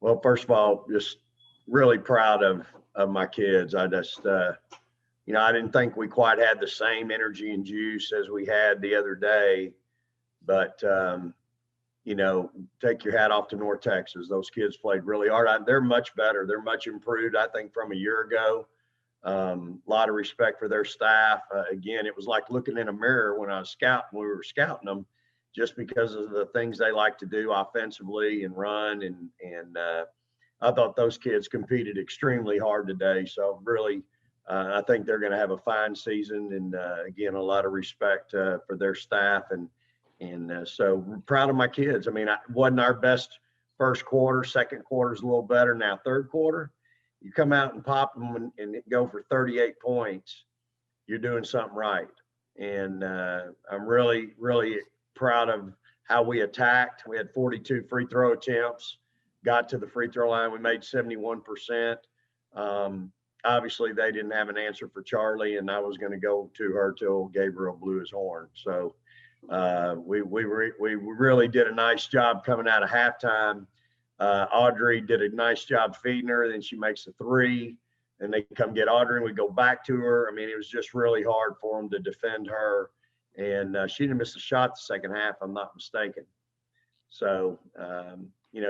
Well, first of all, just really proud of my kids. I just, I didn't think we quite had the same energy and juice as we had the other day, but take your hat off to North Texas. Those kids played really hard. They're much better. They're much improved, I think, from a year ago. A lot of respect for their staff. Again, it was like looking in a mirror when I was scouting. We were scouting them just because of the things they like to do offensively and run. And I thought those kids competed extremely hard today. So really, I think they're going to have a fine season. And again, a lot of respect for their staff. And so we're proud of my kids. I mean, it wasn't our best first quarter. Second quarter's a little better. Now, third quarter, you come out and pop them and go for 38 points, you're doing something right. And I'm really, really proud of how we attacked. We had 42 free throw attempts, got to the free throw line. We made 71%. Obviously, they didn't have an answer for Charlie, and I was going to go to her till Gabriel blew his horn. So we really did a nice job coming out of halftime. Audrey did a nice job feeding her. Then she makes a three, and they come get Audrey, and we go back to her. I mean, it was just really hard for them to defend her, and she didn't miss a shot the second half, I'm not mistaken. So,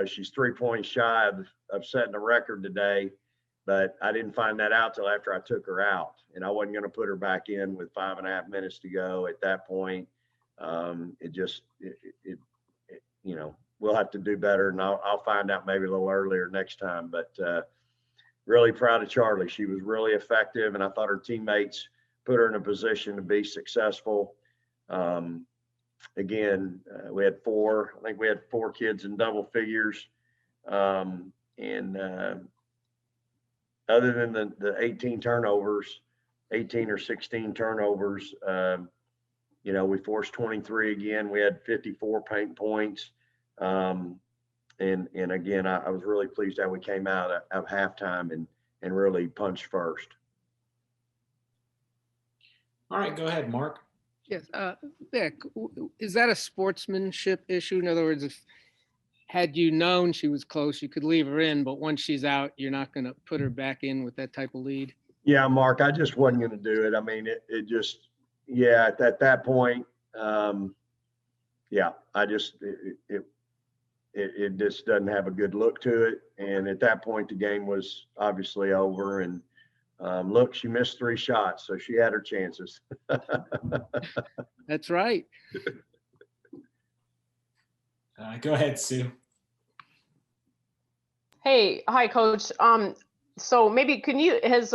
she's 3 points shy of setting a record today, but I didn't find that out till after I took her out, and I wasn't going to put her back in with 5.5 minutes to go at that point. We'll have to do better, and I'll find out maybe a little earlier next time. But really proud of Charlie. She was really effective, and I thought her teammates put her in a position to be successful. Again, we had four kids in double figures. And other than the 18 turnovers, 18 or 16 turnovers, we forced 23 again. We had 54 paint points. And again, I was really pleased that we came out of halftime and really punched first. All right, go ahead, Mark. Yes, Vic, is that a sportsmanship issue? In other words, had you known she was close, you could leave her in, but once she's out, you're not going to put her back in with that type of lead? Yeah, Mark, I just wasn't going to do it. I mean, at that point, it just doesn't have a good look to it. And at that point, the game was obviously over. And look, she missed 3 shots, so she had her chances. That's right. Go ahead, Sue. Hey, hi, Coach. So maybe has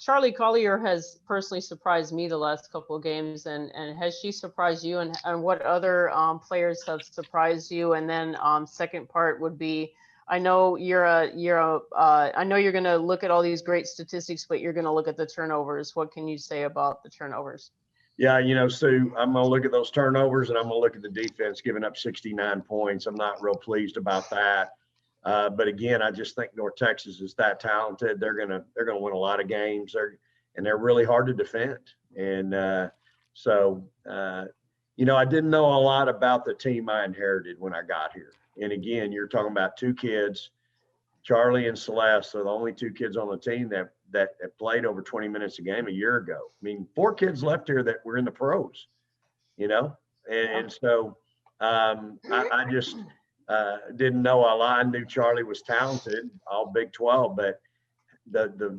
Charlie Collier has personally surprised me the last couple of games, and has she surprised you, and what other players have surprised you? And then second part would be, I know I know you're going to look at all these great statistics, but you're going to look at the turnovers. What can you say about the turnovers? Yeah, Sue, I'm going to look at those turnovers, and I'm going to look at the defense giving up 69 points. I'm not real pleased about that. But again, I just think North Texas is that talented. They're gonna win a lot of games. They're really hard to defend. And I didn't know a lot about the team I inherited when I got here. And again, you're talking about 2 kids, Charlie and Celeste are the only 2 kids on the team that played over 20 minutes a game a year ago. I mean, 4 kids left here that were in the pros, and so I just didn't know a lot. I knew Charlie was talented, all Big 12, but the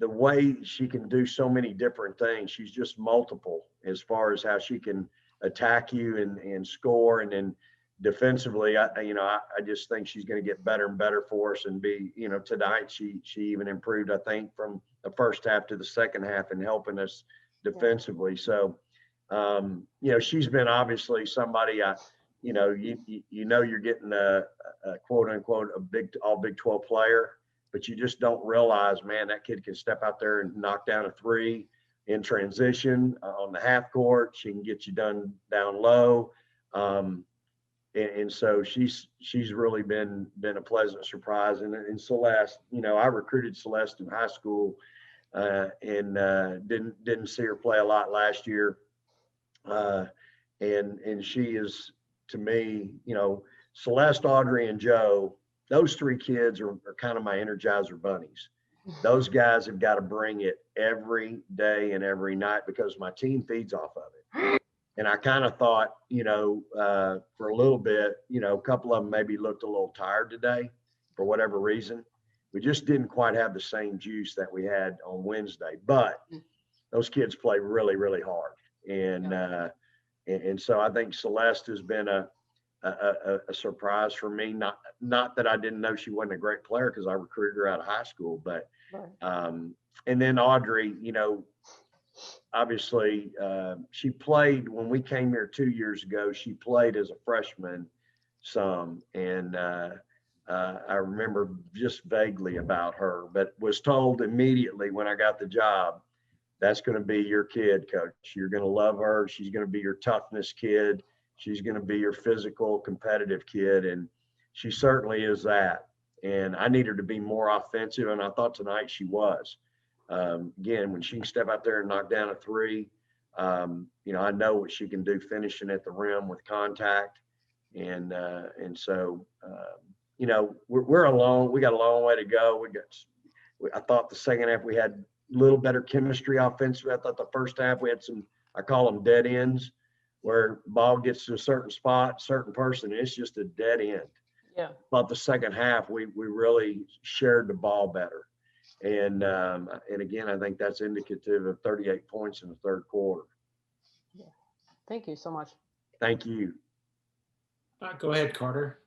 way she can do so many different things, she's just multiple as far as how she can attack you and score. And then defensively, I just think she's going to get better and better for us and be, tonight she even improved, I think, from the first half to the second half in helping us defensively. So, she's been obviously somebody you're getting a quote unquote all Big 12 player, but you just don't realize, man, that kid can step out there and knock down a 3 in transition on the half court. She can get you done down low. And so she's really been a pleasant surprise. And Celeste, I recruited Celeste in high school and didn't see her play a lot last year. And she is, to me, Celeste, Audrey, and Joe those three kids are kind of my Energizer bunnies. Those guys have got to bring it every day and every night because my team feeds off of it. And I kind of thought, for a little bit, a couple of them maybe looked a little tired today for whatever reason. We just didn't quite have the same juice that we had on Wednesday, but those kids play really, really hard. And so I think Celeste has been a surprise for me. Not that I didn't know she wasn't a great player because I recruited her out of high school, but and then Audrey, obviously she played when we came here 2 years ago. She played as a freshman some, and I remember just vaguely about her, but was told immediately when I got the job, that's going to be your kid, coach. You're going to love her. She's going to be your toughness kid. She's going to be your physical, competitive kid. And she certainly is that. And I need her to be more offensive. And I thought tonight she was. Again, when she can step out there and knock down a three, I know what she can do finishing at the rim with contact. And so, we're alone. We got a long way to go. I thought the second half we had a little better chemistry offensively. I thought the first half we had some, I call them dead ends, where ball gets to a certain spot, certain person, and it's just a dead end. Yeah. But the second half, we really shared the ball better. And again, I think that's indicative of 38 points in the third quarter. Yeah. Thank you so much. Thank you. Go ahead, Carter.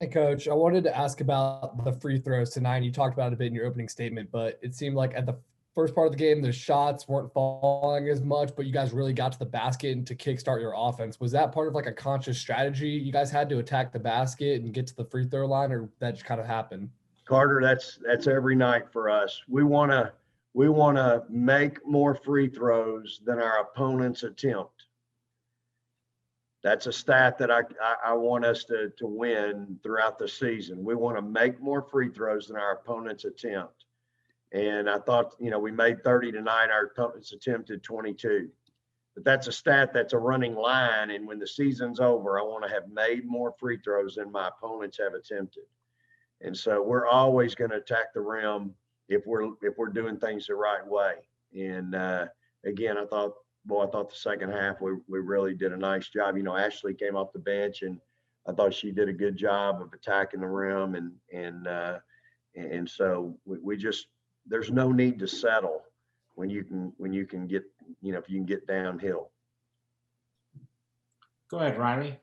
Hey, Coach, I wanted to ask about the free throws tonight. You talked about it a bit in your opening statement, but it seemed like at the first part of the game, the shots weren't falling as much, but you guys really got to the basket and to kickstart your offense. Was that part of like a conscious strategy? You guys had to attack the basket and get to the free throw line, or that just kind of happened? Carter, that's every night for us. We want to make more free throws than our opponents attempt. That's a stat that I want us to win throughout the season. We want to make more free throws than our opponents attempt. And I thought, we made 30 tonight. Our opponents attempted 22. But that's a stat that's a running line. And when the season's over, I want to have made more free throws than my opponents have attempted. And so we're always going to attack the rim if we're doing things the right way. And again, I thought the second half we really did a nice job. Ashley came off the bench, and I thought she did a good job of attacking the rim. And so we just, there's no need to settle when you can get, if you can get downhill. Go ahead, Riley.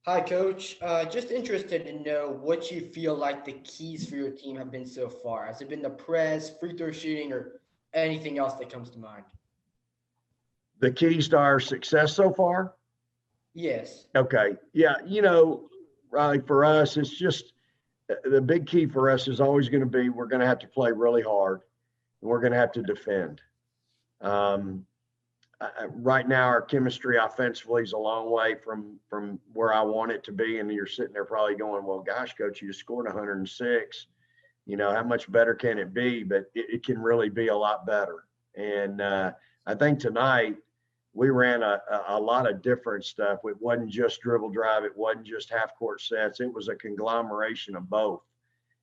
Hi, Coach. Just interested to know what you feel like the keys for your team have been so far. Has it been the press, free throw shooting, or anything else that comes to mind? The keys to our success so far? Yes. Okay. Yeah. Riley, for us, it's just the big key for us is always going to be, we're going to have to play really hard, and we're going to have to defend. Right now, our chemistry offensively is a long way from where I want it to be. And you're sitting there probably going, well, gosh, coach, you just scored 106. How much better can it be? But it can really be a lot better. And I think tonight we ran a lot of different stuff. It wasn't just dribble drive. It wasn't just half court sets. It was a conglomeration of both.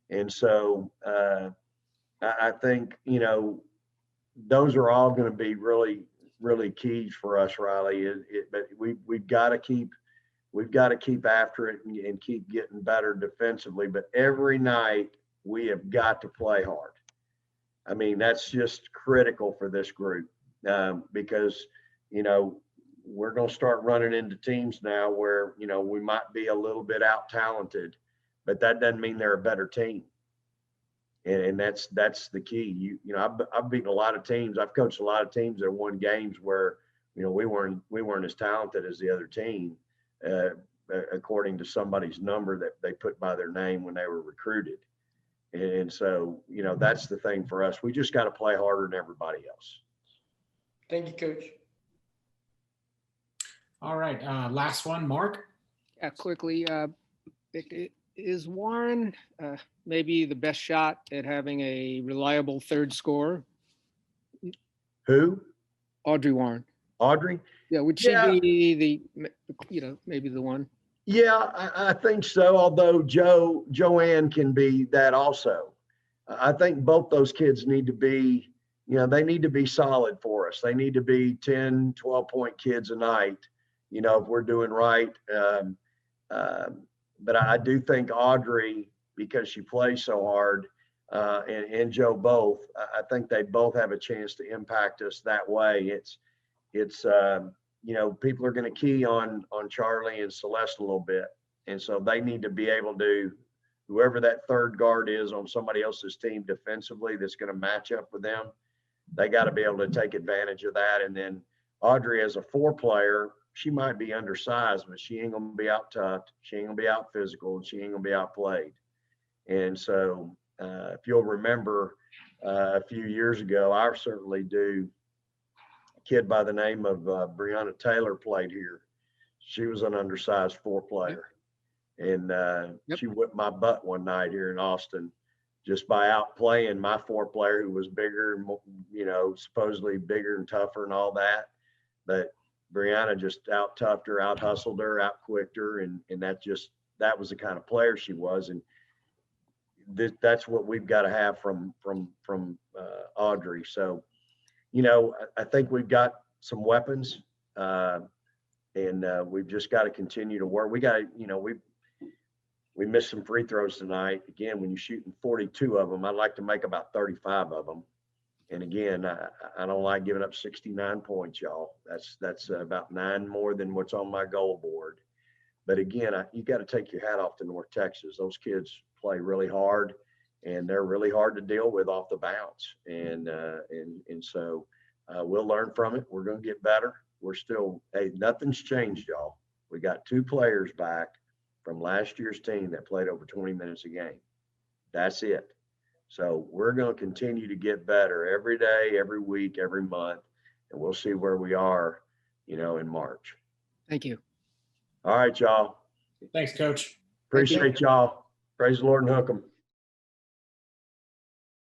And so I think, those are all going to be really, really keys for us, Riley. But we've got to keep after it and keep getting better defensively. But every night we have got to play hard. I mean, that's just critical for this group because, we're going to start running into teams now where, we might be a little bit out talented, but that doesn't mean they're a better team. And that's the key. I've beaten a lot of teams. I've coached a lot of teams that won games where, we weren't as talented as the other team, according to somebody's number that they put by their name when they were recruited. And so, that's the thing for us. We just got to play harder than everybody else. Thank you, Coach. All right. Last one, Mark. Yeah, quickly. Is Warren maybe the best shot at having a reliable third scorer? Who? Audrey Warren. Audrey? Yeah, would she be maybe the one? Yeah, I think so. Although Joanne can be that also. I think both those kids need to be, they need to be solid for us. They need to be 10, 12-point kids a night, if we're doing right. But I do think Audrey, because she plays so hard, and Joe both, I think they both have a chance to impact us that way. It's people are going to key on Charlie and Celeste a little bit. And so they need to be able to, whoever that third guard is on somebody else's team defensively that's going to match up with them, they got to be able to take advantage of that. And then Audrey, as a 4-player, she might be undersized, but she ain't going to be out tough. She ain't going to be out physical, and she ain't going to be outplayed. And so if you'll remember a few years ago, I certainly do, a kid by the name of Breonna Taylor played here. She was an undersized 4-player. And she whipped my butt one night here in Austin just by outplaying my 4-player who was bigger, supposedly bigger and tougher and all that. But Brianna just out-toughed her, out-hustled her, out-quicked her, and that was the kind of player she was. And that's what we've got to have from Audrey. So, I think we've got some weapons, and we've just got to continue to work. We got to, we missed some free throws tonight. Again, when you're shooting 42 of them, I'd like to make about 35 of them. And again, I don't like giving up 69 points, y'all. That's about 9 more than what's on my goal board. But again, you got to take your hat off to North Texas. Those kids play really hard, and they're really hard to deal with off the bounce. And so we'll learn from it. We're going to get better. We're still, nothing's changed, y'all. We got 2 players back from last year's team that played over 20 minutes a game. That's it. So we're going to continue to get better every day, every week, every month, and we'll see where we are, in March. Thank you. All right, y'all. Thanks, Coach. Appreciate y'all. Praise the Lord and hook 'em.